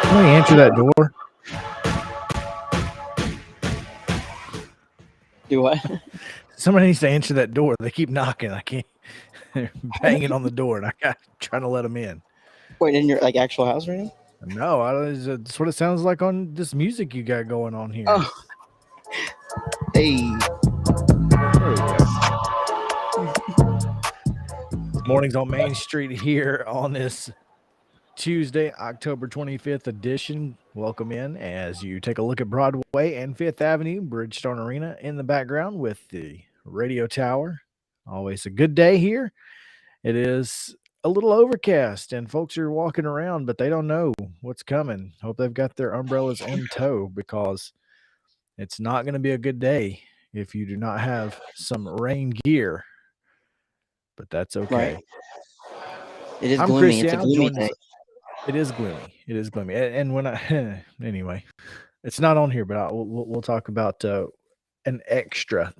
Somebody answer that door. Do what? Somebody needs to answer that door. They keep knocking. I can't. They're banging on the door, and I got trying to let them in. Wait, in your actual house right now? No, that's what it sounds like on this music you got going on here. Oh, hey. There we go. Mornings on Main Street here on this Tuesday, October 25th edition. Welcome in as you take a look at Broadway and Fifth Avenue, Bridgestone Arena in the background with the radio tower. Always a good day here. It is a little overcast and folks are walking around, but they don't know what's coming. Hope they've got their umbrellas in tow because it's not going to be a good day if you do not have some rain gear, but that's Right. okay. It is I'm gloomy. Chris It's a Yao. gloomy Join us. day. It is gloomy. It is gloomy. And when I, anyway, it's not on here, but we'll talk about an extra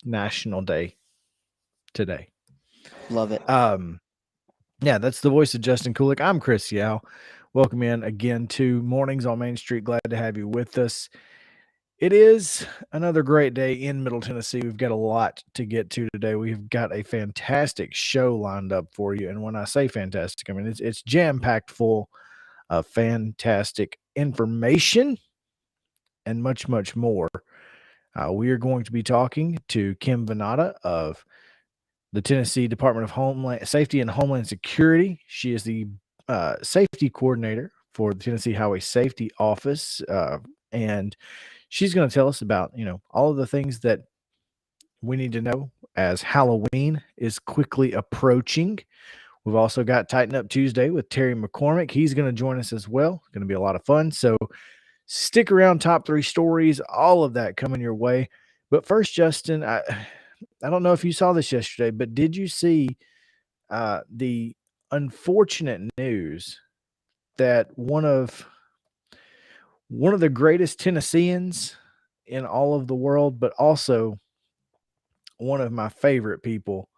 national day today. Love it. Yeah, that's the voice of Justin Kulik. I'm Chris Yao. Welcome in again to Mornings on Main Street. Glad to have you with us. It is another great day in Middle Tennessee. We've got a lot to get to today. We've got a fantastic show lined up for you. And when I say fantastic, I mean it's jam-packed full of fantastic information and much, much more. We are going to be talking to Kim Venata of the Tennessee Department of Homeland Safety and Homeland Security. She is the safety coordinator for the Tennessee Highway Safety Office, and she's going to tell us about all of the things that we need to know as Halloween is quickly approaching. We've also got Tighten Up Tuesday with Terry McCormick. He's going to join us as well. Going to be a lot of fun. So stick around. Top three stories, all of that coming your way. But first, Justin, I don't know if you saw this yesterday, but did you see the unfortunate news that one of the greatest Tennesseans in all of the world, but also one of my favorite people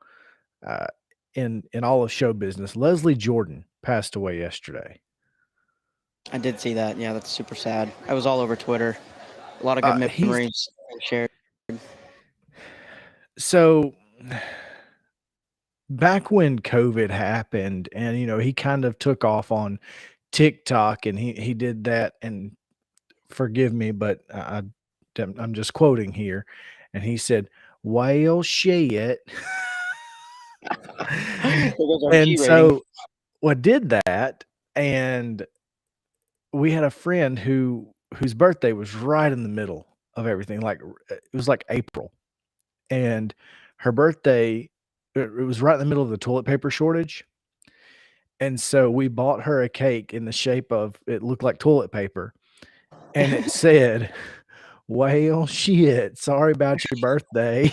uh, in all of show business, Leslie Jordan, passed away yesterday. I did see that. Yeah, that's super sad. I was all over Twitter. A lot of good He's memories shared. so back when COVID happened, and he kind of took off on TikTok, and he did that. And forgive me, but I'm just quoting here, and he said, "Well, shit." There goes our And G rating. so what did that, and we had a friend whose birthday was right in the middle of everything. Like it was like April, and her birthday it was right in the middle of the toilet paper shortage. And so we bought her a cake in the shape of it looked like toilet paper, and it said, "Well, shit, sorry about your birthday."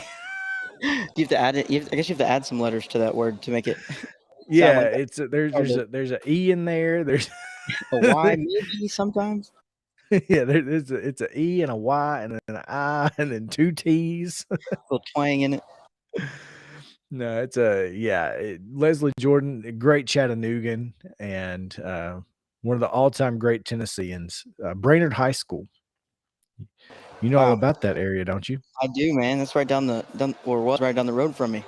You have to add it. I guess you have to add some letters to that word to make it sound Yeah, like that. it's there's Or there's a E in there. There's a Y maybe sometimes. yeah, it's a E and a Y and an I and then two T's. A little twang in it. No, it's a Leslie Jordan, a great Chattanoogan, and one of the all-time great Tennesseans. Brainerd High School. You know all Wow, about that area, don't you? I do, man. That's right or was right down the road from me.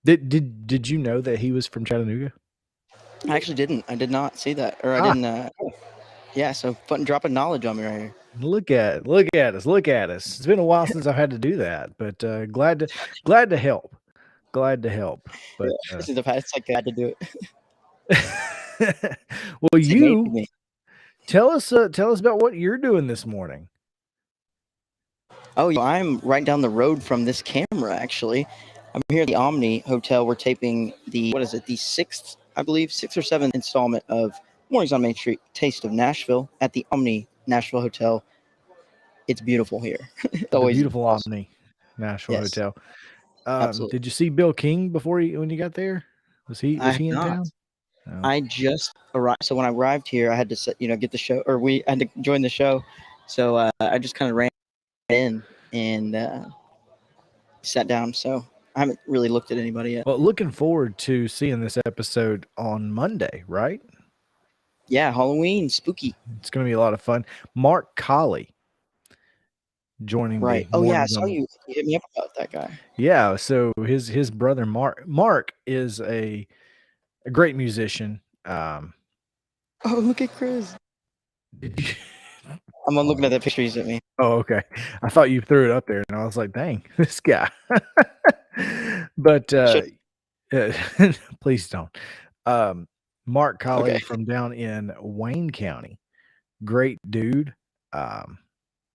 Did you know that he was from Chattanooga? I actually didn't. I did not see that, or I Ah, didn't. Yeah, so dropping knowledge on me right here. look at us. It's been a while since I've had to do that, but glad to help. Glad to help. But This is the past. It's like I had to do it. well, It made you me. tell us about what you're doing this morning. Oh, I'm right down the road from this camera. Actually, I'm here at the Omni Hotel. We're taping the sixth, I believe, sixth or seventh installment of Mornings on Main Street, Taste of Nashville at the Omni Nashville Hotel. It's beautiful here. It's The always beautiful awesome. Omni Nashville Yes, Hotel. absolutely. Did you see Bill King before when you got there? I Was have he in not. town? No. I just arrived. So when I arrived here, I had to get the show, or we had to join the show. So I just kind of ran in and sat down. So I haven't really looked at anybody yet. Well, looking forward to seeing this episode on Monday, right? Yeah, Halloween, spooky. It's going to be a lot of fun. Mark Colley joining Right. the Oh yeah, I mornings saw on. you hit me up about that guy. Yeah, so his brother Mark is a great musician. Oh, look at Chris. Did you, I'm looking at that picture you sent me. oh, okay. I thought you threw it up there, and I was like, "Dang, this guy." But Should uh, please don't. Um, Mark okay. Colley from down in Wayne County, great dude. Um,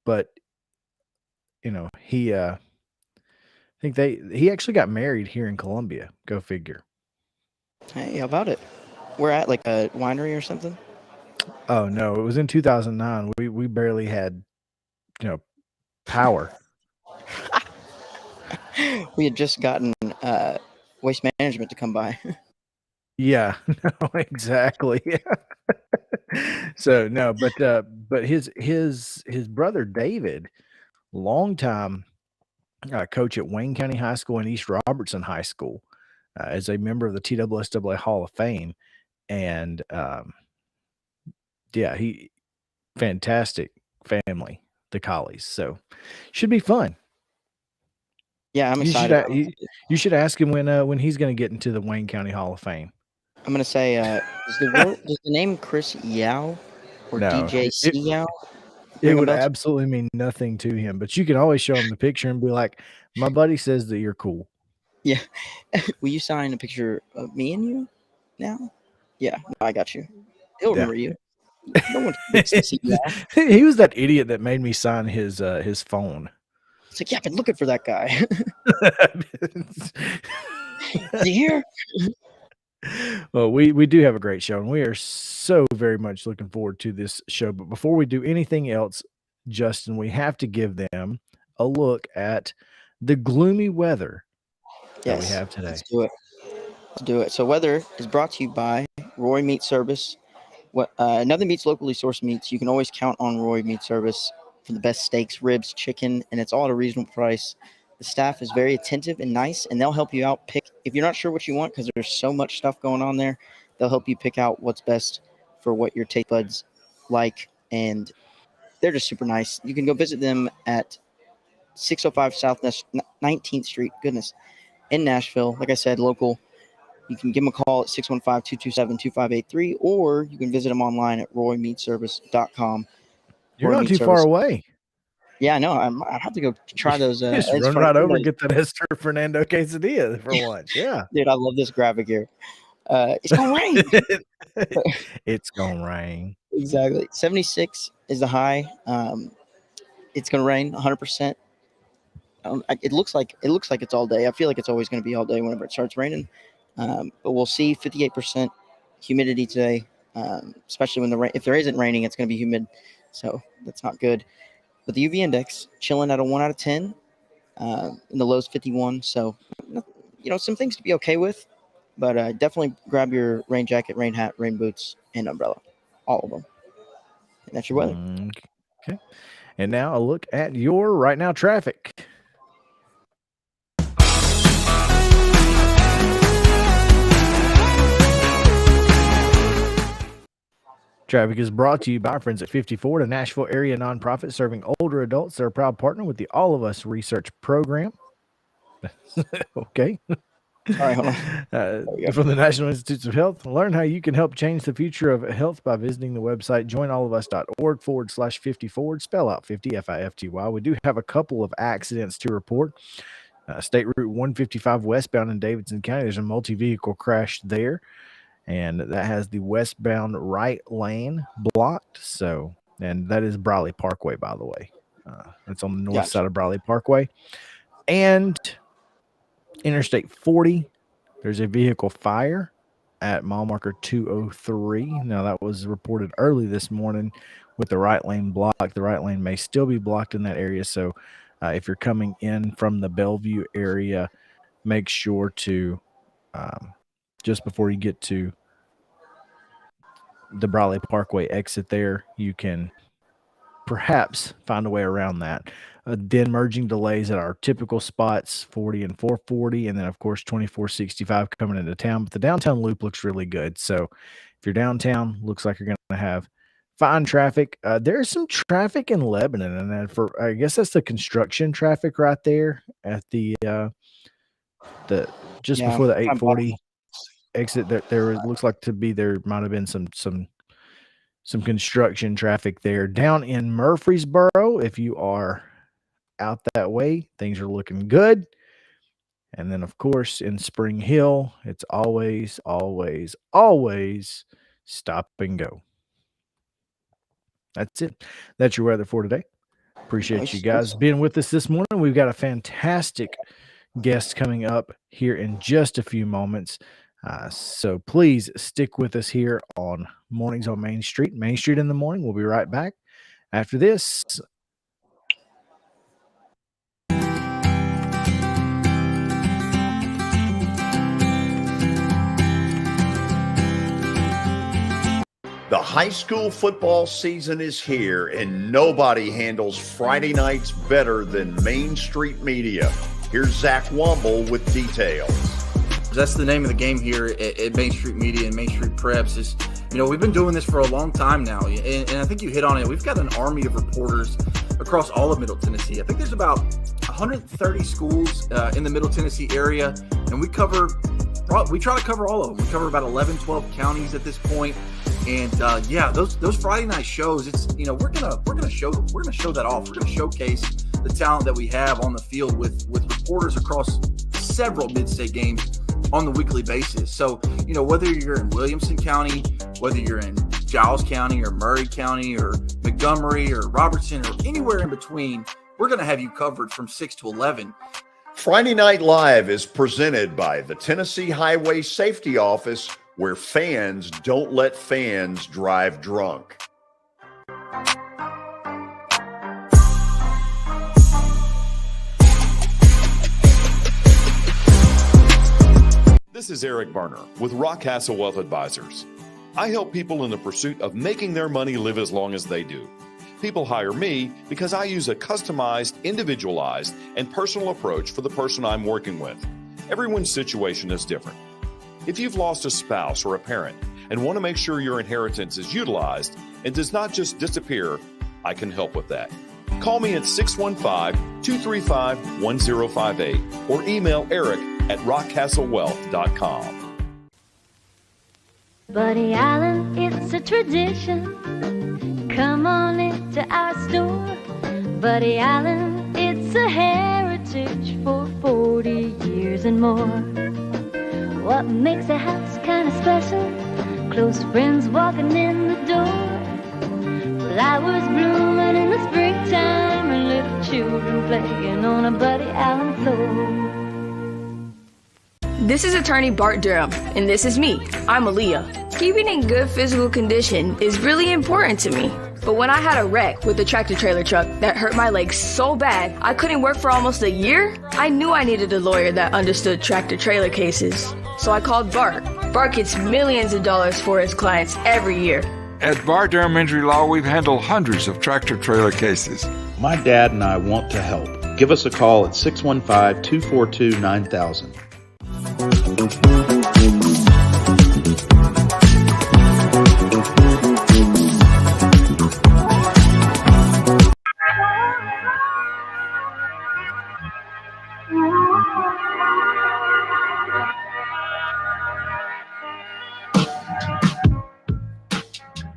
but he I think he actually got married here in Columbia. Go figure. Hey, how about it? We're at like a winery or something. Oh no, it was in 2009. We barely had power. We had just gotten waste management to come by. Yeah, no, exactly. So no, but his brother David, longtime coach at Wayne County High School and East Robertson High School, as a member of the TSSAA Hall of Fame, and yeah, he fantastic family, the Collies. So should be fun. Yeah, I'm You should excited about you should ask him when he's going to get into the Wayne County Hall of Fame. I'm gonna say, does the name Chris Yao or No, DJ C it Yao it ring a would bell? absolutely mean nothing to him, but you can always show him the picture and be like, "My buddy says that you're cool." Yeah. Will you sign a picture of me and you now? Yeah, no, I got you. He'll Yeah. remember you. No one forgets C Yao. He was that idiot that made me sign his phone. It's like, yeah, I've been looking for that guy. Is he here? Well, we do have a great show, and we are so very much looking forward to this show. But before we do anything else, Justin, we have to give them a look at the gloomy weather that we Yes, have today. let's do it. Let's do it. So, weather is brought to you by Roy Meat Service. What another meats locally sourced meats. You can always count on Roy Meat Service for the best steaks, ribs, chicken, and it's all at a reasonable price. The staff is very attentive and nice, and they'll help you out. Pick if you're not sure what you want because there's so much stuff going on there. They'll help you pick out what's best for what your taste buds like, and they're just super nice. You can go visit them at 605 South 19th Street. Goodness, in Nashville. Like I said, local. You can give them a call at 615-227-2583, or you can visit them online at roymeatservice.com. You're Roy not Meat too far Service. away. Yeah, I know. I have to go try those. Just It's run funny. right over and get that Esther Fernando quesadilla for lunch. Yeah. Dude, I love this graphic here. It's going to rain. It's gonna rain. Exactly. 76 is the high. It's going to rain 100%. It looks like it's all day. I feel like it's always going to be all day whenever it starts raining. But we'll see 58% humidity today, especially when if there isn't raining, it's going to be humid. So that's not good. But the UV index chilling at a 1 out of 10. In the lows 51. So, some things to be okay with. But definitely grab your rain jacket, rain hat, rain boots, and umbrella. All of them. And that's your weather. Okay. And now a look at your right now traffic. Traffic is brought to you by our friends at 54, a Nashville area nonprofit serving older adults. They're a proud partner with the All of Us Research Program. Okay. Sorry, hold on. There we go. From the National Institutes of Health. Learn how you can help change the future of health by visiting the website joinallofus.org/50 spell out 50 FIFTY. We do have a couple of accidents to report. State Route 155 westbound in Davidson County. There's a multi-vehicle crash there, and that has the westbound right lane blocked. So, and that is Briley Parkway, by the way. It's on the north side of Briley Parkway. And Interstate 40, there's a vehicle fire at mile marker 203. Now, that was reported early this morning with the right lane blocked. The right lane may still be blocked in that area. So, if you're coming in from the Bellevue area, make sure to, just before you get to the Briley Parkway exit there, you can perhaps find a way around that. Then merging delays at our typical spots, 40 and 440, and then of course 2465 coming into town. But the downtown loop looks really good. So if you're downtown, looks like you're going to have fine traffic. There's some traffic in Lebanon, and then for I guess that's the construction traffic right there at the just Yeah, before the I'm bottom. 840 exit. There looks like to be there might have been some construction traffic there. Down in Murfreesboro, if you are out that way, things are looking good. And then, of course, in Spring Hill, it's always, always, always stop and go. That's it. That's your weather for today. Appreciate you Nice, guys nice. being with us this morning. We've got a fantastic guest coming up here in just a few moments. So please stick with us here on Mornings on Main Street. Main Street in the morning. We'll be right back after this. The high school football season is here, and nobody handles Friday nights better than Main Street Media. Here's Zach Womble with details. That's the name of the game here at Main Street Media and Main Street Preps is, we've been doing this for a long time now. And I think you hit on it. We've got an army of reporters across all of Middle Tennessee. I think there's about 130 schools in the Middle Tennessee area. And we try to cover all of them. We cover about 11, 12 counties at this point. And those Friday night shows, it's, we're gonna show that off. We're gonna showcase the talent that we have on the field with reporters across several mid-state games on the weekly basis. So, whether you're in Williamson County, whether you're in Giles County or Murray County or Montgomery or Robertson or anywhere in between, we're going to have you covered from 6 to 11. Friday Night Live is presented by the Tennessee Highway Safety Office, where fans don't let fans drive drunk. This is Eric Berner with Rockcastle Wealth Advisors. I help people in the pursuit of making their money live as long as they do. People hire me because I use a customized, individualized, and personal approach for the person I'm working with. Everyone's situation is different. If you've lost a spouse or a parent and want to make sure your inheritance is utilized and does not just disappear, I can help with that. Call me at 615-235-1058 or email eric@rockcastlewealth.com. Buddy Allen, it's a tradition. Come on into our store. Buddy Allen, it's a heritage for 40 years and more. What makes a house kind of special? Close friends walking in the door. Flowers blooming in the springtime and little children playing on a Buddy Allen floor. This is attorney Bart Durham, and this is me. I'm Aaliyah. Keeping in good physical condition is really important to me. But when I had a wreck with a tractor trailer truck that hurt my legs so bad I couldn't work for almost a year, I knew I needed a lawyer that understood tractor trailer cases. So I called Bart. Bart gets millions of dollars for his clients every year. At Bart Durham Injury Law, we've handled hundreds of tractor trailer cases. My dad and I want to help. Give us a call at 615-242-9000.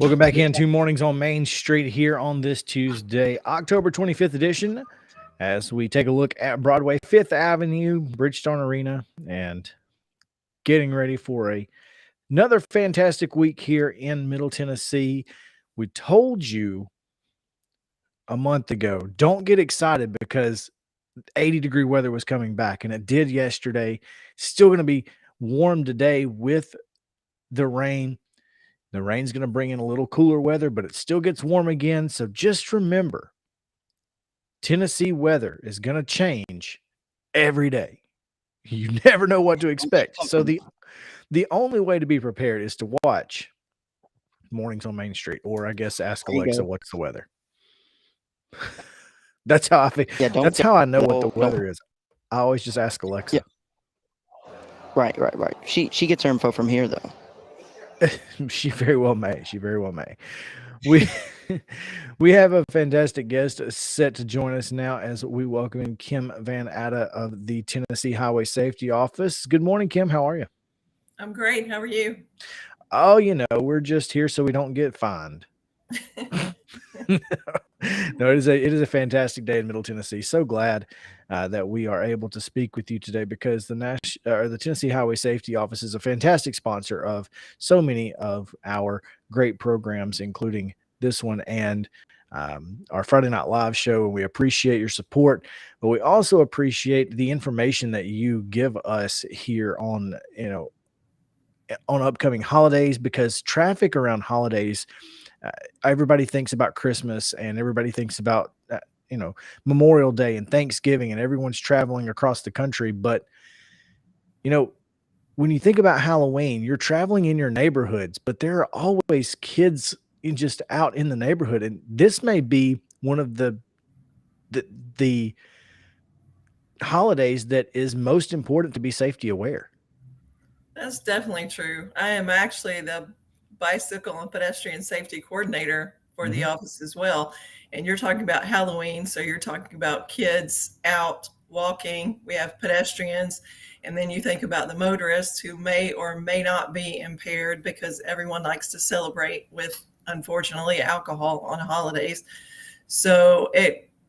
Welcome back into Mornings on Main Street here on this Tuesday, October 25th edition, as we take a look at Broadway, 5th Avenue, Bridgestone Arena, and getting ready for another fantastic week here in Middle Tennessee. We told you a month ago, don't get excited because 80-degree weather was coming back, and it did yesterday. Still going to be warm today with the rain. The rain's going to bring in a little cooler weather, but it still gets warm again. So just remember, Tennessee weather is going to change every day. You never know what to expect. So the only way to be prepared is to watch Mornings on Main Street, or I guess ask Alexa, what's the weather? That's how I feel. Yeah, don't That's go. how I know what No, the weather is. I always just ask Alexa. Yeah. Right. She gets her info from here though. She very well may. She very well may. We we have a fantastic guest set to join us now as we welcome in Kim Van Atta of the Tennessee Highway Safety Office. Good morning, Kim. How are you? I'm great. How are you? Oh, we're just here so we don't get fined. No, it is a fantastic day in Middle Tennessee. So glad that we are able to speak with you today because the Tennessee Highway Safety Office is a fantastic sponsor of so many of our great programs, including this one and our Friday Night Live show. And we appreciate your support, but we also appreciate the information that you give us here on upcoming holidays, because traffic around holidays, everybody thinks about Christmas and everybody thinks about Memorial Day and Thanksgiving, and everyone's traveling across the country. But when you think about Halloween, you're traveling in your neighborhoods, but there are always kids just out in the neighborhood, and this may be one of the holidays that is most important to be safety aware. That's definitely true. I am actually the bicycle and pedestrian safety coordinator for the office as well. And you're talking about Halloween, so you're talking about kids out walking. We have pedestrians, and then you think about the motorists who may or may not be impaired, because everyone likes to celebrate with, unfortunately, alcohol on holidays. So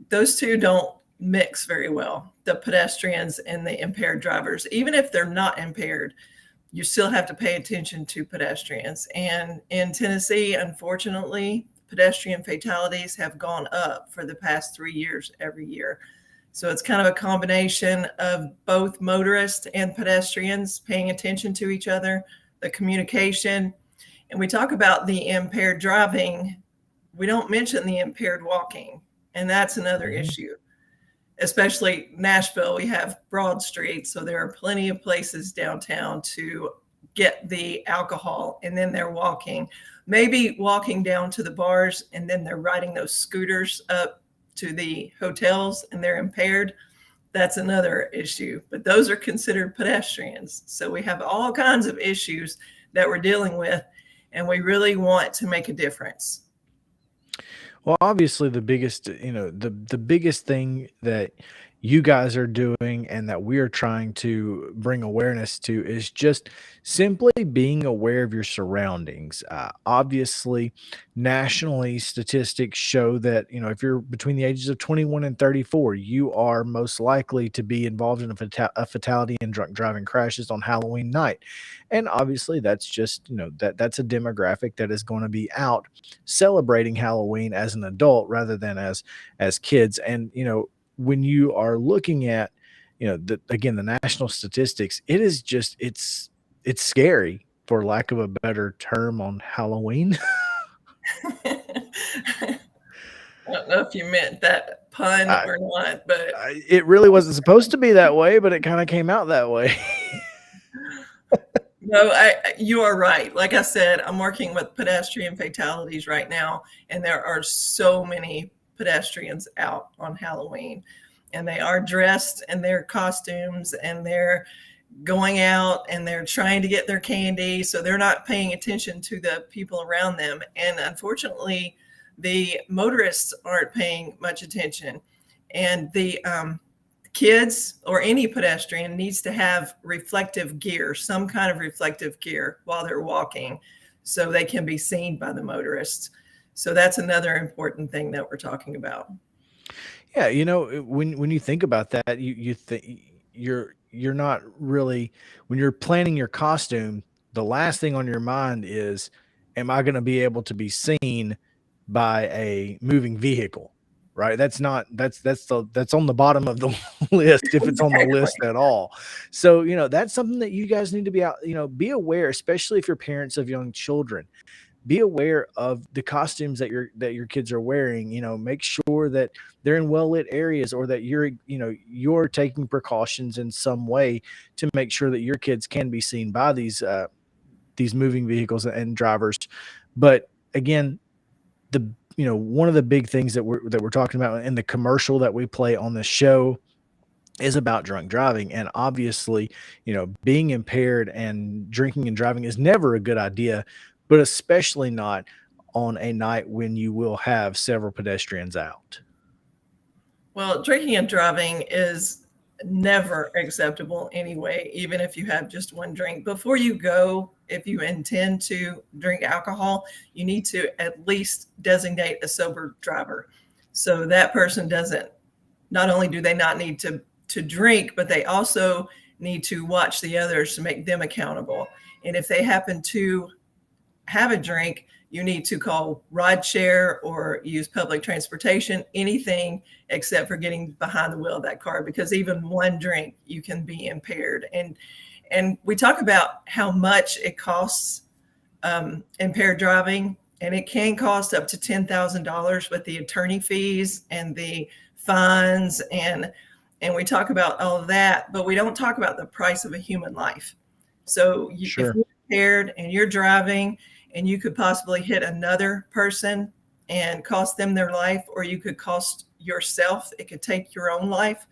those two don't mix very well, the pedestrians and the impaired drivers. Even if they're not impaired, you still have to pay attention to pedestrians. And in Tennessee, unfortunately, pedestrian fatalities have gone up for the past 3 years every year. So it's kind of a combination of both motorists and pedestrians paying attention to each other, the communication. And we talk about the impaired driving. We don't mention the impaired walking. And that's another issue. Especially Nashville, we have Broad Street, so there are plenty of places downtown to get the alcohol, and then they're maybe walking down to the bars, and then they're riding those scooters up to the hotels, and they're impaired. That's another issue, but those are considered pedestrians. So we have all kinds of issues that we're dealing with, and we really want to make a difference. Well, obviously the biggest, the biggest thing that you guys are doing and that we are trying to bring awareness to is just simply being aware of your surroundings. Obviously, nationally, statistics show that, if you're between the ages of 21 and 34, you are most likely to be involved in a fatality in drunk driving crashes on Halloween night. And obviously, that's just, that's a demographic that is going to be out celebrating Halloween as an adult rather than as kids. And when you are looking at the national statistics, it is just it's scary, for lack of a better term, on Halloween. I don't know if you meant that pun or not, but it really wasn't supposed to be that way, but it kind of came out that way. No, you are right. Like I said, I'm working with pedestrian fatalities right now, and there are so many pedestrians out on Halloween, and they are dressed in their costumes, and they're going out and they're trying to get their candy. So they're not paying attention to the people around them. And unfortunately, the motorists aren't paying much attention. And the kids or any pedestrian needs to have reflective gear, some kind of reflective gear while they're walking, so they can be seen by the motorists. So that's another important thing that we're talking about. Yeah, when you think about that, you think you're not really, when you're planning your costume, the last thing on your mind is, am I going to be able to be seen by a moving vehicle? Right? That's on the bottom of the list, if it's on the list at all. So, that's something that you guys need to be out, be aware, especially if you're parents of young children. Be aware of the costumes that your kids are wearing. Make sure that they're in well-lit areas, or that you're taking precautions in some way to make sure that your kids can be seen by these moving vehicles and drivers. But again, one of the big things that we're talking about in the commercial that we play on the show is about drunk driving. And obviously, being impaired and drinking and driving is never a good idea, but especially not on a night when you will have several pedestrians out. Well, drinking and driving is never acceptable anyway, even if you have just one drink. Before you go, if you intend to drink alcohol, you need to at least designate a sober driver. So that person doesn't, not only do they not need to drink, but they also need to watch the others to make them accountable. And if they happen to have a drink, you need to call rideshare or use public transportation, anything except for getting behind the wheel of that car, because even one drink, you can be impaired. And we talk about how much it costs impaired driving, and it can cost up to $10,000 with the attorney fees and the fines, and we talk about all of that, but we don't talk about the price of a human life. So if you're impaired and you're driving, and you could possibly hit another person and cost them their life, or you could cost yourself. It could take your own life.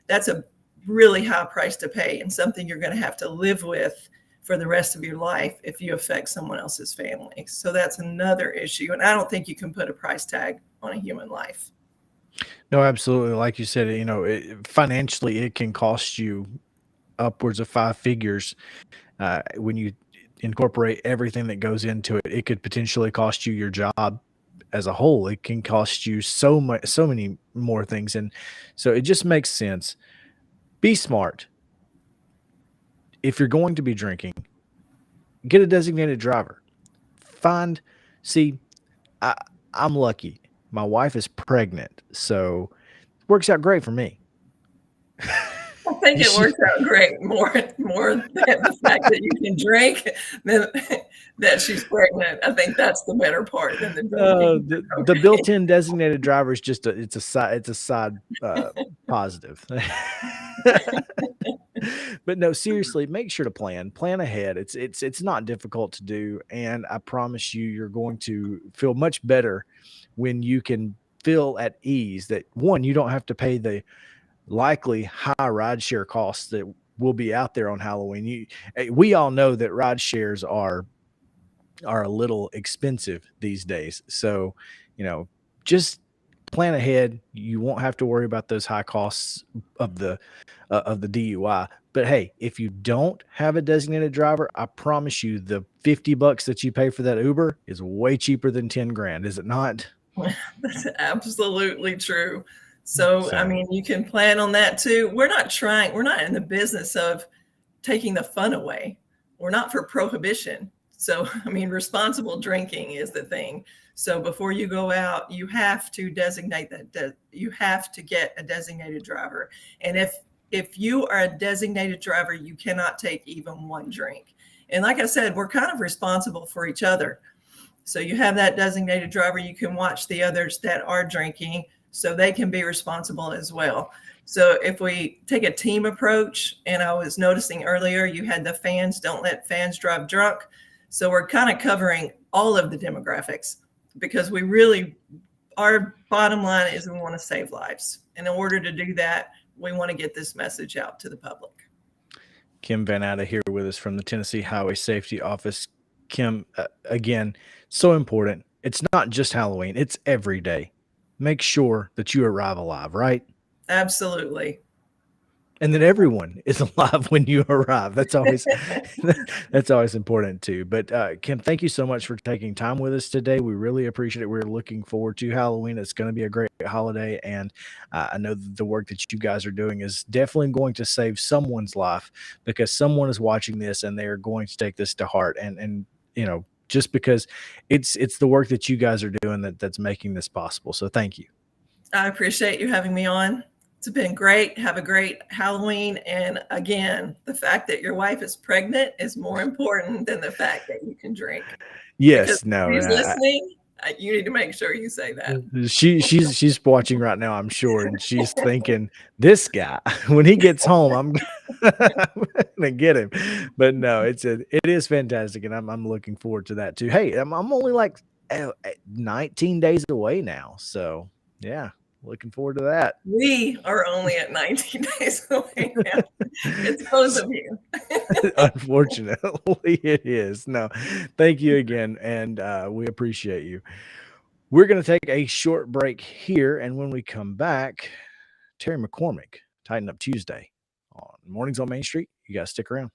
That's a really high price to pay, and something you're going to have to live with for the rest of your life if you affect someone else's family. So that's another issue. And I don't think you can put a price tag on a human life. No, absolutely. Like you said, financially, it can cost you upwards of 5 figures when you incorporate everything that goes into it. It could potentially cost you your job as a whole. It can cost you so many more things. And so it just makes sense. Be smart. If you're going to be drinking, get a designated driver. I'm lucky. My wife is pregnant, so it works out great for me. I think it works out great more than the fact that you can drink than that she's pregnant. I think that's the better part than the drinking. The built-in designated driver is just it's a side positive. But no, seriously, make sure to plan ahead. It's not difficult to do, and I promise you're going to feel much better when you can feel at ease that, one, you don't have to pay the likely high rideshare costs that will be out there on Halloween. We all know that ride shares are a little expensive these days. So, just plan ahead. You won't have to worry about those high costs of the DUI. But hey, if you don't have a designated driver, I promise you the $50 that you pay for that Uber is way cheaper than 10 grand. Is it not? That's absolutely true. So, I mean, you can plan on that too. We're not in the business of taking the fun away. We're not for prohibition. So, I mean, responsible drinking is the thing. So before you go out, you have to designate you have to get a designated driver. And if you are a designated driver, you cannot take even one drink. And like I said, we're kind of responsible for each other. So you have that designated driver, you can watch the others that are drinking so they can be responsible as well. So if we take a team approach, and I was noticing earlier, you had the fans, don't let fans drive drunk. So we're kind of covering all of the demographics, because our bottom line is we want to save lives. And in order to do that, we want to get this message out to the public. Kim Van Atta here with us from the Tennessee Highway Safety Office. Kim, again, so important. It's not just Halloween, it's every day. Make sure that you arrive alive, right? Absolutely. And that everyone is alive when you arrive. That's always important too. But Kim, thank you so much for taking time with us today. We really appreciate it. We're looking forward to Halloween. It's going to be a great holiday, and I know that the work that you guys are doing is definitely going to save someone's life, because someone is watching this and they're going to take this to heart. And just because it's the work that you guys are doing that's making this possible. So thank you. I appreciate you having me on. It's been great. Have a great Halloween. And again, the fact that your wife is pregnant is more important than the fact that you can drink. Yes, Because no. if he's listening, you need to make sure you say that. She's watching right now, I'm sure, and she's thinking, this guy, when he gets home, I'm gonna get him. But no, it is fantastic, and I'm looking forward to that too. Hey, I'm only like 19 days away now. So yeah, looking forward to that. We are only at 19 days away now. It's both of you. Unfortunately, it is. No, thank you again, and we appreciate you. We're going to take a short break here, and when we come back, Terry McCormick, Tighten Up Tuesday on Mornings on Main Street. You guys stick around.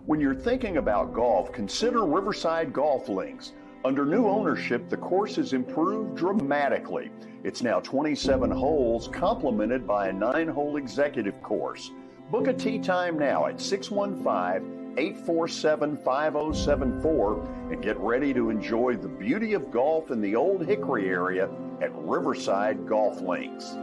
When you're thinking about golf, consider Riverside Golf Links. Under new ownership, the course has improved dramatically. It's now 27 holes, complemented by a 9-hole executive course. Book a tee time now at 615-847-5074 and get ready to enjoy the beauty of golf in the Old Hickory area at Riverside Golf Links.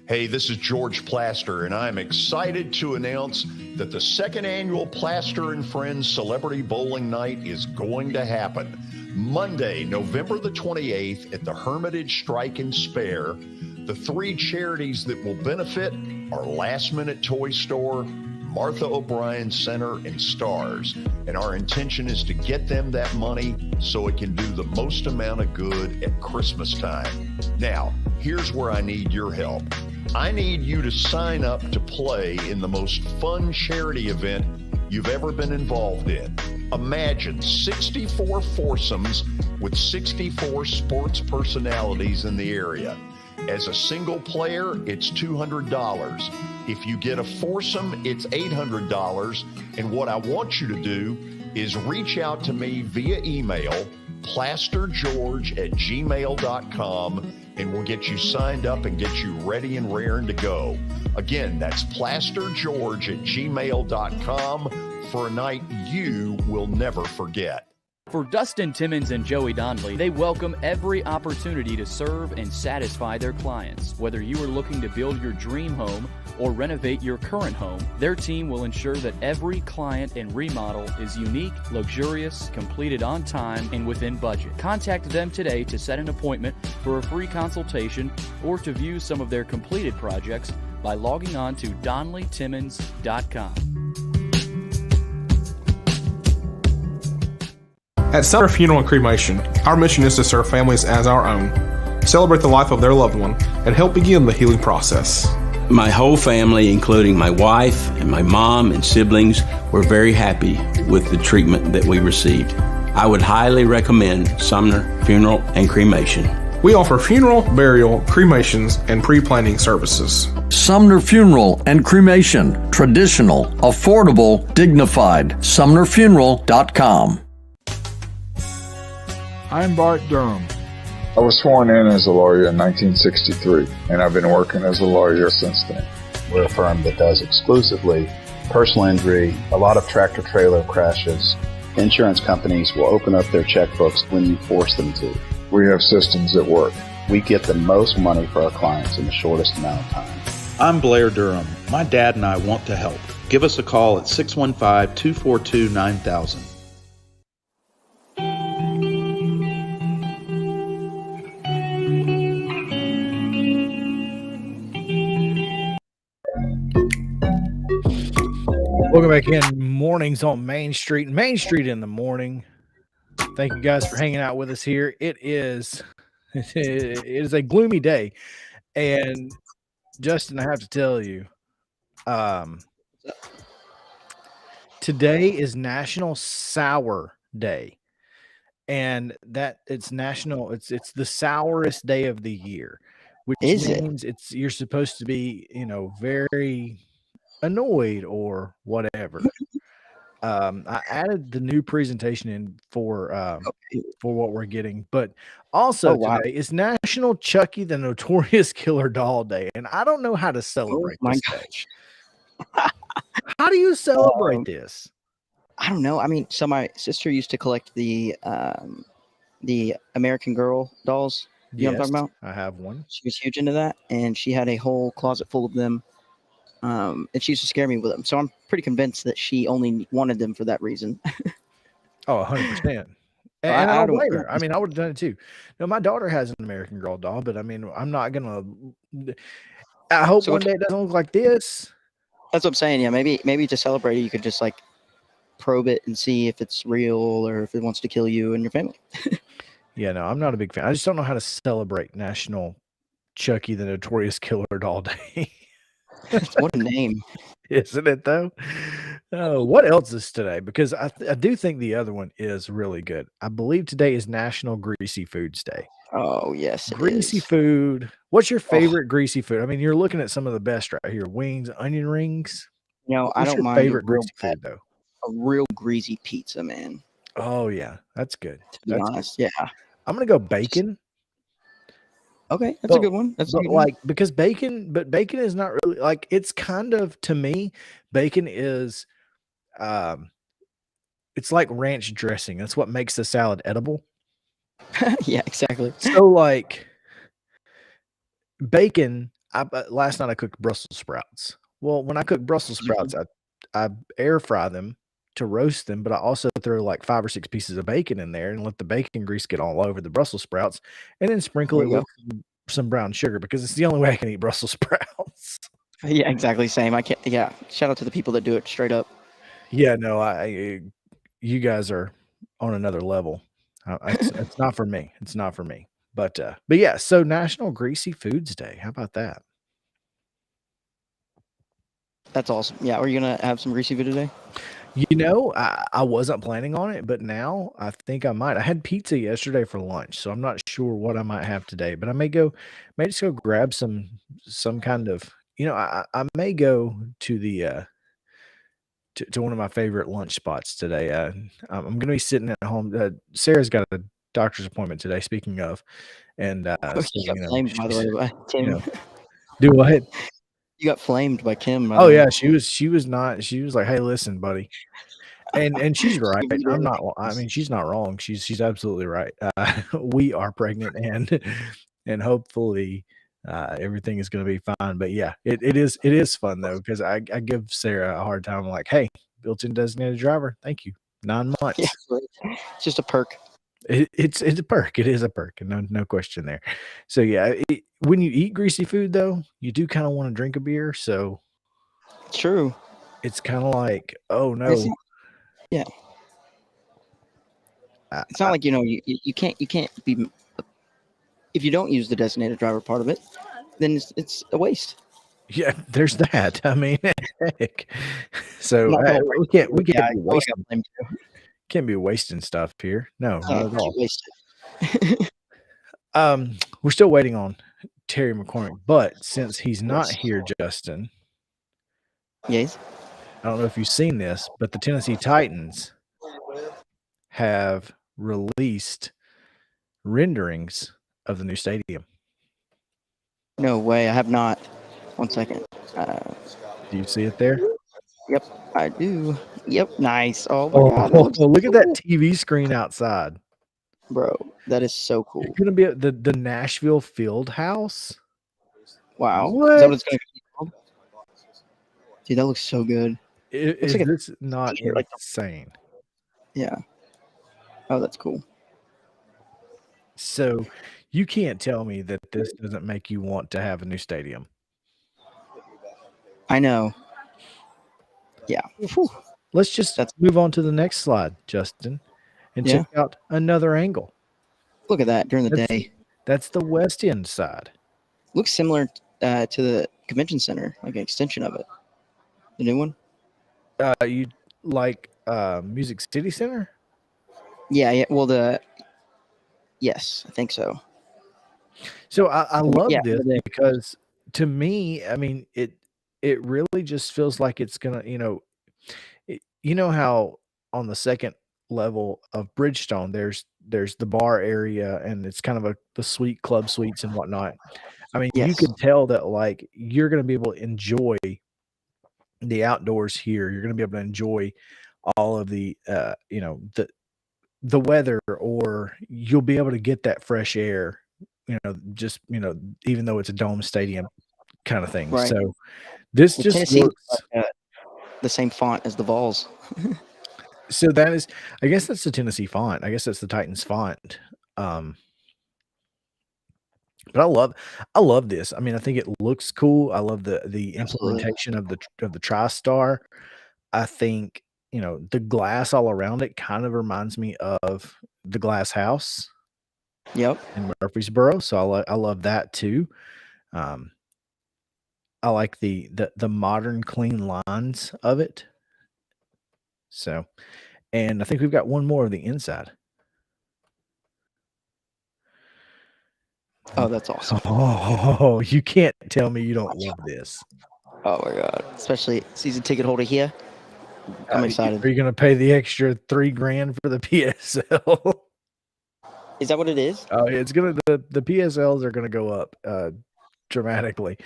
Hey, this is George Plaster, and I'm excited to announce that the second annual Plaster and Friends Celebrity Bowling Night is going to happen Monday, November the 28th at the Hermitage Strike and Spare. The 3 charities that will benefit are Last Minute Toy Store, Martha O'Brien Center, and Stars. And our intention is to get them that money so it can do the most amount of good at Christmas time. Now, here's where I need your help. I need you to sign up to play in the most fun charity event you've ever been involved in. Imagine 64 foursomes with 64 sports personalities in the area. As a single player, it's $200. If you get a foursome, it's $800. And what I want you to do is reach out to me via email, plastergeorge@gmail.com, and we'll get you signed up and get you ready and raring to go. Again, that's plastergeorge@gmail.com for a night you will never forget. For Dustin Timmons and Joey Donnelly, they welcome every opportunity to serve and satisfy their clients. Whether you are looking to build your dream home or renovate your current home, their team will ensure that every client and remodel is unique, luxurious, completed on time, and within budget. Contact them today to set an appointment for a free consultation or to view some of their completed projects by logging on to DonnellyTimmons.com. At Sumner Funeral and Cremation, our mission is to serve families as our own, celebrate the life of their loved one, and help begin the healing process. My whole family, including my wife and my mom and siblings, were very happy with the treatment that we received. I would highly recommend Sumner Funeral and Cremation. We offer funeral, burial, cremations, and pre-planning services. Sumner Funeral and Cremation. Traditional, affordable, dignified. SumnerFuneral.com. I'm Bart Durham. I was sworn in as a lawyer in 1963, and I've been working as a lawyer since then. We're a firm that does exclusively personal injury, a lot of tractor-trailer crashes. Insurance companies will open up their checkbooks when you force them to. We have systems that work. We get the most money for our clients in the shortest amount of time. I'm Blair Durham. My dad and I want to help. Give us a call at 615-242-9000. Welcome back in Mornings on Main Street. Main Street in the morning. Thank you guys for hanging out with us here. It is a gloomy day. And Justin, I have to tell you, today is National Sour Day. And that it's the sourest day of the year, which means you're supposed to be, very annoyed or whatever. I added the new presentation in for what we're getting, but also today is National Chucky the Notorious Killer Doll Day, and I don't know how to celebrate this day. How do you celebrate this? I don't know. I mean, so my sister used to collect the American Girl dolls. You know what I'm talking about? I have one. She was huge into that, and she had a whole closet full of them. And she used to scare me with them. So I'm pretty convinced that she only wanted them for that reason. Oh, 100%. And I I don't don't. blame her. I mean, I would have done it too. No, my daughter has an American Girl doll, but I mean, I'm not gonna. I hope So one day it doesn't look like this. that's what I'm saying. Yeah, maybe to celebrate it, you could just like probe it and see if it's real or if it wants to kill you and your family. Yeah, no, I'm not a big fan. I just don't know how to celebrate National Chucky the Notorious Killer Doll Day. What a name. Isn't it though? Oh, what else is today? Because I do think the other one is really good. I believe today is National Greasy Foods Day. Oh yes, it Greasy is. food. What's your Oh, favorite greasy food? I mean, you're looking at some of the best right here. Wings, onion rings. you know, I What's don't your mind favorite greasy food though? a real greasy pizza, man. Oh yeah, that's good. To be That's good. honest, yeah. I'm gonna go bacon. Okay, that's a good one. That's a But good one. like because bacon is not really like it's kind of to me, bacon is it's like ranch dressing. That's what makes the salad edible. Yeah, exactly. So like bacon, last night I cooked Brussels sprouts. Well, when I cook Brussels sprouts, I air fry them to roast them, but I also throw like 5 or 6 pieces of bacon in there and let the bacon grease get all over the Brussels sprouts, and then sprinkle There it you with go. some brown sugar because it's the only way I can eat Brussels sprouts. Yeah, exactly. Same. I can't. Yeah. Shout out to the people that do it straight up. Yeah, no, you guys are on another level. It's not for me. It's not for me. But yeah, so National Greasy Foods Day. How about that? That's awesome. Yeah. Are you gonna have some greasy food today? You know, I wasn't planning on it, but now I think I might. I had pizza yesterday for lunch, so I'm not sure what I might have today, but I may just go grab some kind of, I may go to the to one of my favorite lunch spots today. I'm gonna be sitting at home. Sarah's got a doctor's appointment today, speaking of, and so, You got flamed, by the way, by Kim. do what? You got flamed by Kim. By Oh the way. yeah, she was not. She was like, "Hey, listen, buddy," and she's right. I'm not. I mean, she's not wrong. She's absolutely right. We are pregnant, and hopefully everything is going to be fine. But yeah, it is fun though because I give Sarah a hard time. I'm like, hey, built-in designated driver, thank you. 9 months. Yeah, it's just a perk. It's a perk. It is a perk, and no question there. So yeah, when you eat greasy food though, you do kind of want to drink a beer. So true. It's kind of like, oh no. Yeah. It's not like you can't be if you don't use the designated driver part of it, then it's a waste. Yeah, there's that. I mean, heck. So we can't be wasting. Can't be wasting stuff here. No, not at all. We're still waiting on Terry McCormick, but since he's not here, Justin. Yes. I don't know if you've seen this, but the Tennessee Titans have released renderings of the new stadium. No way, I have not. 1 second. Do you see it there? Yep, I do. Yep, nice. Oh my god. Look at that TV screen outside. Bro, that is so cool. It's gonna be the Nashville Field House. Wow. What? Is that what it's gonna be called? Dude, that looks so good. Is like this not insane? Yeah. Oh, that's cool. So you can't tell me that this doesn't make you want to have a new stadium. I know. Yeah. Whew. Let's just move on to the next slide, Justin, and check out another angle. Look at that during the day. That's the West End side. Looks similar to the convention center, like an extension of it. The new one? You like Music City Center? Yeah. Well, yes, I think so. So I love this because to me, I mean, it really just feels like it's gonna, you know how on the second level of Bridgestone, there's the bar area and it's kind of the club suites and whatnot. I mean, you can tell that like you're gonna be able to enjoy the outdoors here. You're gonna be able to enjoy all of the the weather, or you'll be able to get that fresh air, just even though it's a dome stadium kind of thing. Right. So this just Tennessee looks like, the same font as the Vols. So that is, I guess that's the Tennessee font. I guess that's the Titans font. Um, but I love this. I mean, I think it looks cool. I love the Absolutely. implementation of the TriStar. I think, the glass all around it kind of reminds me of the glass house Yep. in Murfreesboro. So I love that too. Um, I like the modern clean lines of it. So, and I think we've got one more of the inside. Oh, that's awesome. Oh, you can't tell me you don't love this. Oh my god. Especially season ticket holder here. I'm excited. Are you gonna pay the extra $3,000 for the PSL? Is that what it is? Oh, it's gonna the PSLs are gonna go up dramatically,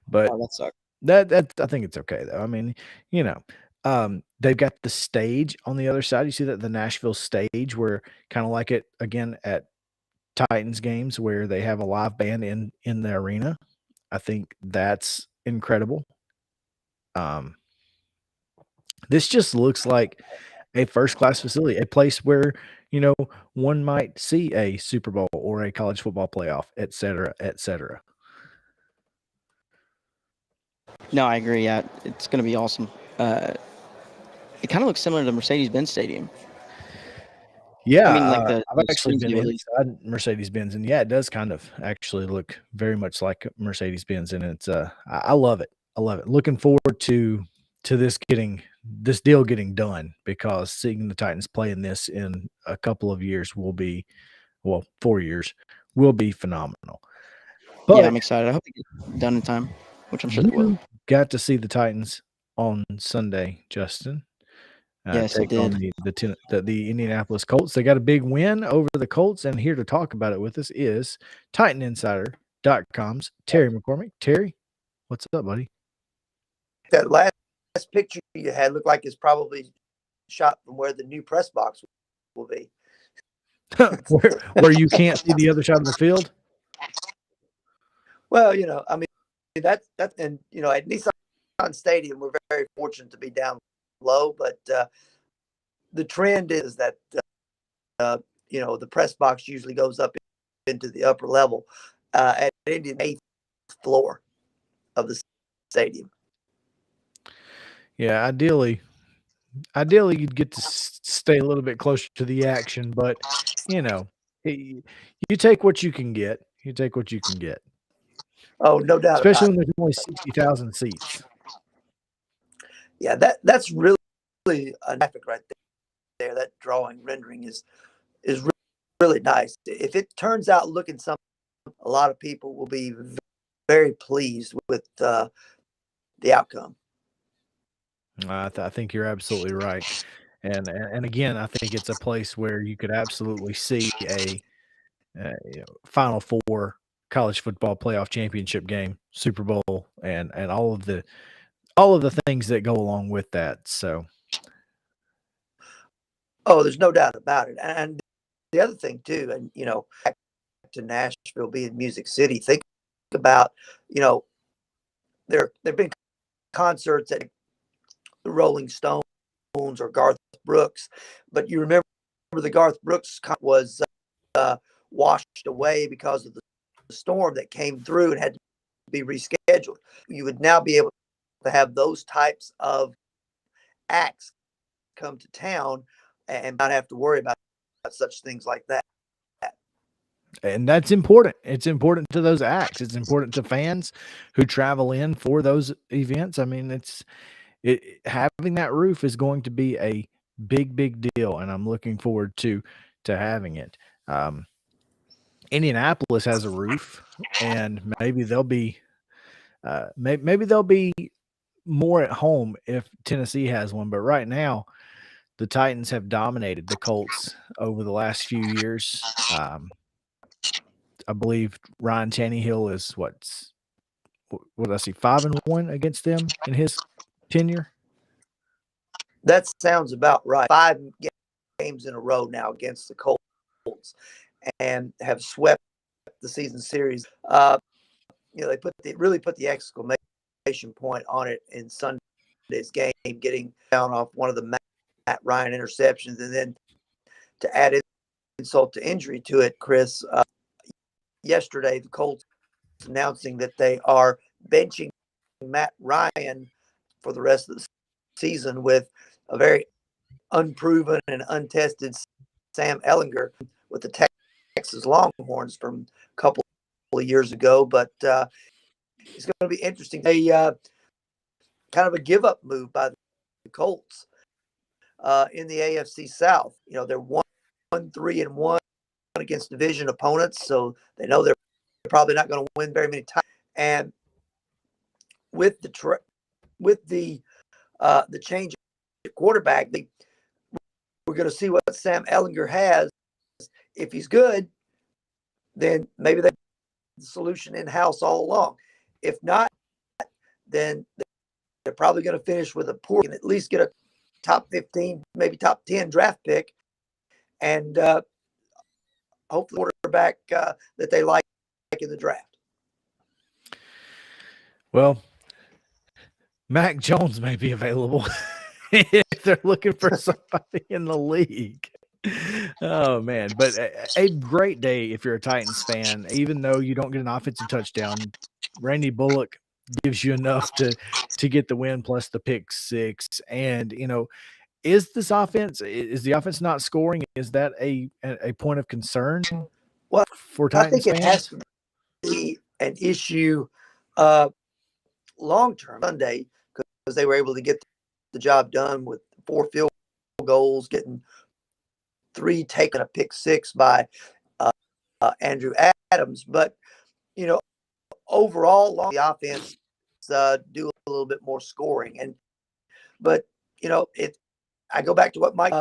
but Oh, that sucks. that I think it's okay though. I mean, they've got the stage on the other side. You see that the Nashville stage, where kind of like it again at Titans games, where they have a live band in the arena. I think that's incredible. Um, this just looks like a first class facility, a place where, one might see a Super Bowl or a college football playoff, et cetera, et cetera. No, I agree. Yeah, it's going to be awesome. It kind of looks similar to Mercedes-Benz Stadium. Yeah, I mean, like I've the actually screens been they released. inside Mercedes-Benz, and yeah, it does kind of actually look very much like Mercedes-Benz, and it's I love it. I love it. Looking forward to this deal getting done, because seeing the Titans play in this in a couple of years will be, well, 4 years will be phenomenal. Yeah, But I'm excited. I hope they get done in time, which I'm sure they will. you got to see the Titans on Sunday, Justin. Yes, I Take on did. the Indianapolis Colts. They got a big win over the Colts, and here to talk about it with us is TitanInsider.com's Terry McCormick. Terry, what's up, buddy? That last picture you had looked like it's probably shot from where the new press box will be. where you can't see the other side of the field? Well, I mean, that's and at Nissan Stadium, we're very fortunate to be down low, but the trend is that the press box usually goes up into the upper level at Indian 8th floor of the stadium. Yeah, ideally you'd get to stay a little bit closer to the action, but you take what you can get. You take what you can get. Oh, no doubt Especially about when there's only 60,000 seats. Yeah, that's really a graphic right there. That drawing rendering is really nice. If it turns out looking something, a lot of people will be very pleased with the outcome. I think you're absolutely right, and again, I think it's a place where you could absolutely see a Final Four college football playoff championship game, Super Bowl, and all of the things that go along with that. So, oh, there's no doubt about it. And the other thing too, and back to Nashville being Music City, think about there've been concerts at the Rolling Stones or Garth Brooks, but you remember the Garth Brooks was washed away because of the storm that came through and had to be rescheduled. You would now be able to have those types of acts come to town and not have to worry about such things like that. and that's important. It's important to those acts. It's important to fans who travel in for those events. I mean, having that roof is going to be a big deal, and I'm looking forward to having it. Indianapolis has a roof, and maybe they'll be maybe they'll be more at home if Tennessee has one. But right now, the Titans have dominated the Colts over the last few years. I believe Ryan Tannehill is what did I see, 5-1 against them in his tenure. That sounds about right. 5 games in a row now against the Colts, and have swept the season series. They really put the exclamation point on it in Sunday's game, getting down off one of the Ryan interceptions. And then to add insult to injury to it, Chris, yesterday the Colts announcing that they are benching Matt Ryan for the rest of the season with a very unproven and untested Sam Ellinger with the Texas Longhorns from a couple of years ago. But it's going to be interesting. Kind of a give-up move by the Colts in the AFC South. They're 1-3-1 against division opponents, so they know they're probably not going to win very many times. And with the change at quarterback, we're going to see what Sam Ellinger has. If he's good, then maybe that's the solution in-house all along. If not, then they're probably going to finish with a poor and at least get a top 15, maybe top 10 draft pick, and hopefully quarterback that they like in the draft. Well, Mac Jones may be available if they're looking for somebody in the league. Oh, man. But a great day if you're a Titans fan, even though you don't get an offensive touchdown. Randy Bullock gives you enough to get the win plus the pick six. And, is the offense not scoring? Is that a point of concern for Titans I think fans? it has to be an issue long-term Sunday because they were able to get the job done with 4 field goals, getting 3 taken a pick six by Andrew Adams. But, overall, the offense do a little bit more scoring. But I go back to what Mike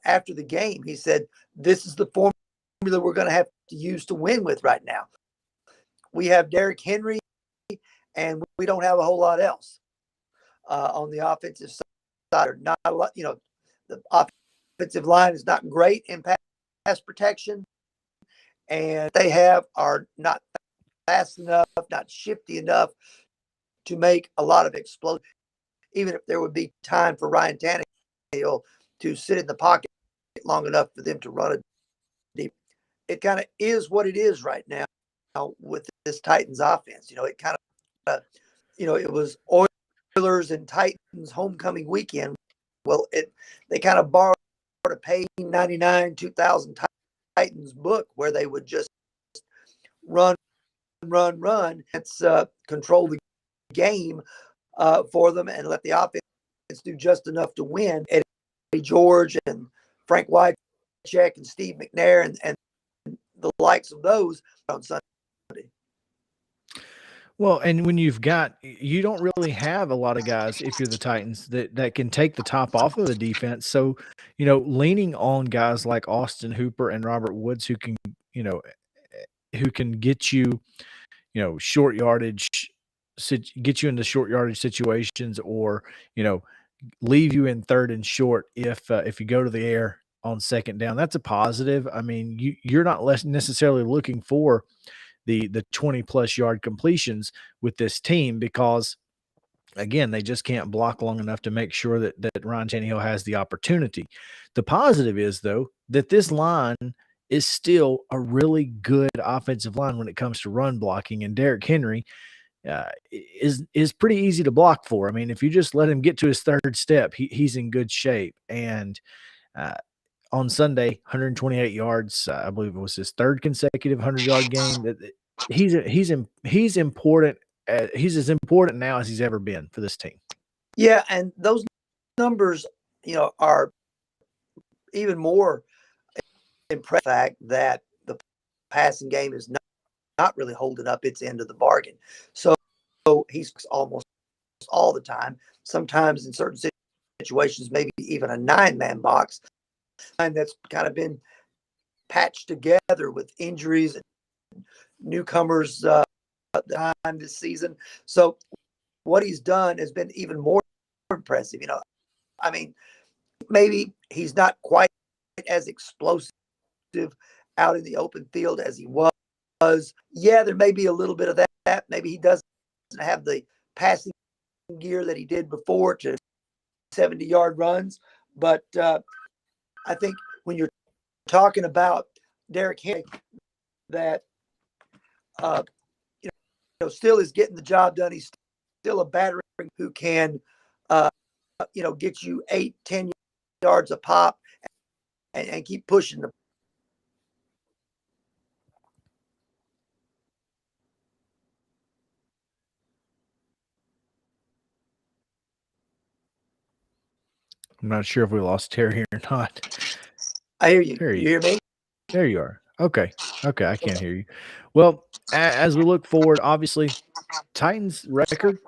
after the game, he said, this is the formula we're going to have to use to win with right now. We have Derrick Henry, and we don't have a whole lot else on the offensive side. Or not a lot, the offensive line is not great in pass protection, and they are not fast enough, not shifty enough to make a lot of explosions. Even if there would be time for Ryan Tannehill to sit in the pocket long enough for them to run it deep. It kind of is what it is right now with this Titans offense. It kind of, it was Oilers and Titans homecoming weekend. Well, they kind of borrowed a page 99 2000 Titans book where they would just run. It's control the game for them and let the offense do just enough to win. Eddie George and Frank Wycheck and Steve McNair and the likes of those on Sunday. Well, and when you don't really have a lot of guys, if you're the Titans, that can take the top off of the defense. So, leaning on guys like Austin Hooper and Robert Woods who can get you, short yardage, get you into short yardage situations, or, leave you in third and short if you go to the air on second down. That's a positive. I mean, you're not necessarily looking for the 20+ yard completions with this team because, again, they just can't block long enough to make sure that Ryan Tannehill has the opportunity. The positive is, though, that this line is still a really good offensive line when it comes to run blocking, and Derrick Henry is pretty easy to block for. I mean, if you just let him get to his third step, he's in good shape. And on Sunday, 128 yards. I believe it was his third consecutive 100-yard game. He's important. He's as important now as he's ever been for this team. Yeah, and those numbers, are even more impressive. Fact that the passing game is not really holding up its end of the bargain. So he's almost all the time. Sometimes in certain situations, maybe even a 9-man box. And that's kind of been patched together with injuries and newcomers time this season. So what he's done has been even more impressive. I mean, maybe he's not quite as explosive out in the open field as he was. Yeah, there may be a little bit of that. Maybe he doesn't have the passing gear that he did before to 70-yard runs. But I think when you're talking about Derrick Henry, that still is getting the job done. He's still a battering who can get you 8-10 yards a pop and keep pushing them. I'm not sure if we lost Terry or not. I hear you. Terry, You hear me? there you are. Okay. Okay, I can't hear you. Well, as we look forward, obviously, Titans record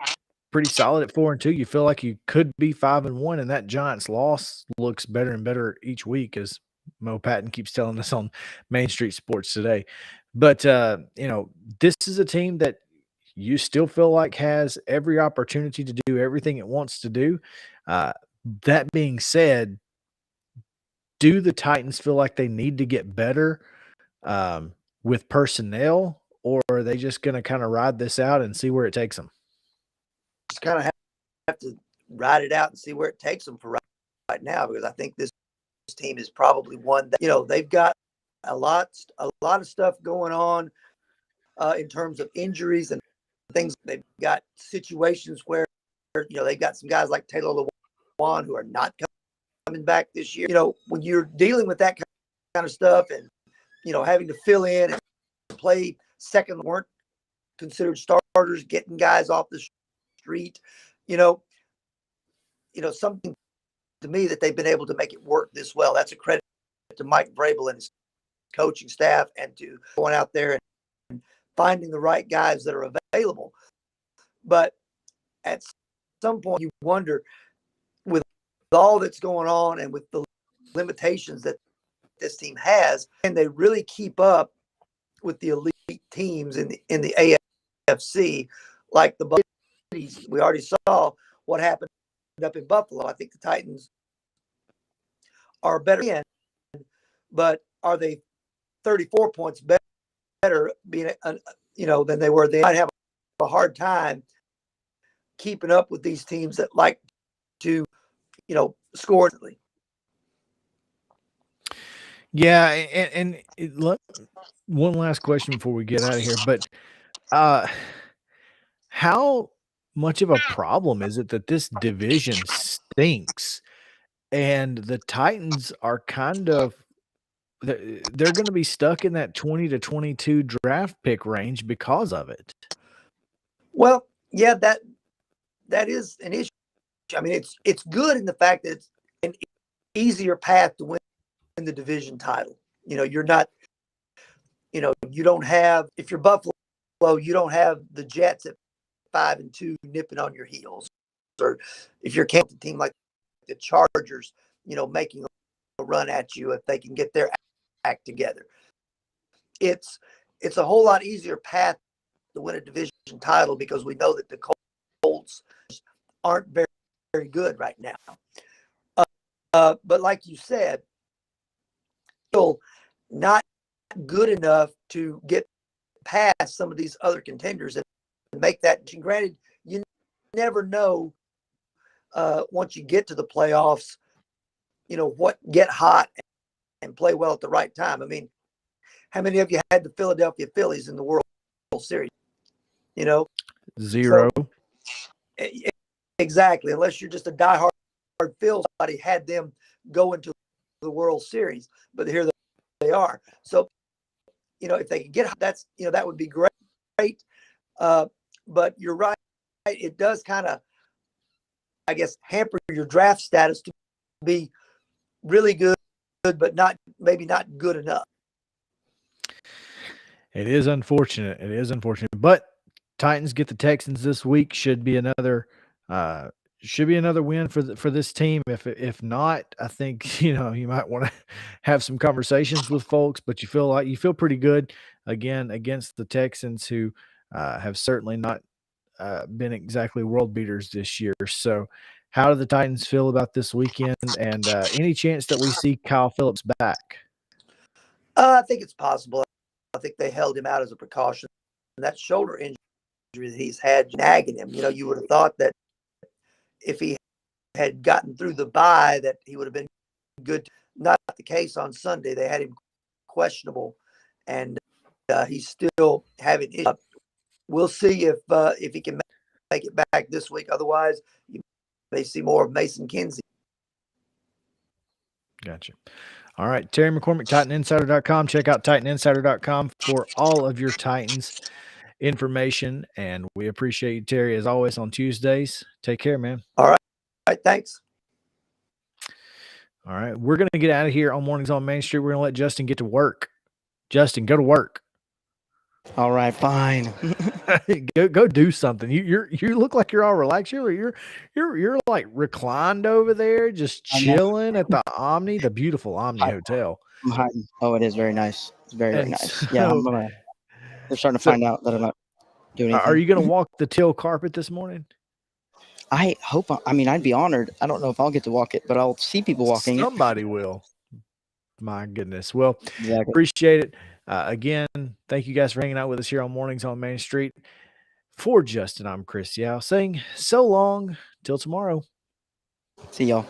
pretty solid at 4-2. You feel like you could be 5-1, and that Giants loss looks better and better each week, as Mo Patton keeps telling us on Main Street Sports today. But this is a team that you still feel like has every opportunity to do everything it wants to do. That being said, do the Titans feel like they need to get better with personnel, or are they just going to kind of ride this out and see where it takes them? Just kind of have to ride it out and see where it takes them for right now, because I think this team is probably one that they've got a lot of stuff going on in terms of injuries and things. They've got situations where they've got some guys like Taylor Lewan who are not coming back this year. When you're dealing with that kind of stuff and having to fill in and play second, weren't considered starters, getting guys off the street, something to me that they've been able to make it work this well. That's a credit to Mike Vrabel and his coaching staff, and to going out there and finding the right guys that are available. But at some point you wonder, with all that's going on and with the limitations that this team has, can they really keep up with the elite teams in the AFC, like the Buccaneers? We already saw what happened up in Buffalo. I think the Titans are better but are they 34 points better being than they were? They might have a hard time keeping up with these teams that like to score. Yeah, and one last question before we get out of here, but how much of a problem is it that this division stinks and the Titans are kind of they're going to be stuck in that 20 to 22 draft pick range because of it? Well, yeah, that is an issue. I mean, it's good in the fact that it's an easier path to win the division title. You're not, you don't have, if you're Buffalo, you don't have the Jets at 5-2 nipping on your heels, or if you're a team like the Chargers, making a run at you if they can get their act together. It's a whole lot easier path to win a division title because we know that the Colts aren't very, very good right now. But like you said, still not good enough to get past some of these other contenders and make that. Granted, you never know once you get to the playoffs, what get hot and play well at the right time. I mean, how many of you had the Philadelphia Phillies in the World Series? Zero. So, exactly. Unless you're just a diehard Phil, somebody had them go into the World Series, but here they are. So, if they can get that's that would be great. But you're right; it does kind of, I guess, hamper your draft status to be really good, but maybe not good enough. It is unfortunate. It is unfortunate, but Titans get the Texans this week. Should be another win for this team. If not, I think you might want to have some conversations with folks. But you feel pretty good again against the Texans, who have certainly not been exactly world beaters this year. So, how do the Titans feel about this weekend? And any chance that we see Kyle Phillips back? I think it's possible. I think they held him out as a precaution. And that shoulder injury that he's had nagging him, you would have thought that if he had gotten through the bye that he would have been good. Not the case on Sunday. They had him questionable, and he's still having issues. We'll see if he can make it back this week. Otherwise, you may see more of Mason Kinsey. Gotcha. All right. Terry McCormick, TitanInsider.com. Check out TitanInsider.com for all of your Titans information. And we appreciate you, Terry, as always, on Tuesdays. Take care, man. All right. All right. Thanks. All right. We're going to get out of here on Mornings on Main Street. We're going to let Justin get to work. Justin, go to work. All right, fine. go do something. You look like you're all relaxed. You're like reclined over there, just chilling at the Omni, the beautiful Omni Hotel. I'm hiding. Oh, it is very nice. It's very nice. Yeah, they're starting to find out that I'm not doing anything. Are you going to walk the teal carpet this morning? I hope. I'd be honored. I don't know if I'll get to walk it, but I'll see people walking Somebody will. My goodness. Well, appreciate it. Again, thank you guys for hanging out with us here on Mornings on Main Street. For Justin, I'm Chris Yao saying so long till tomorrow. See y'all.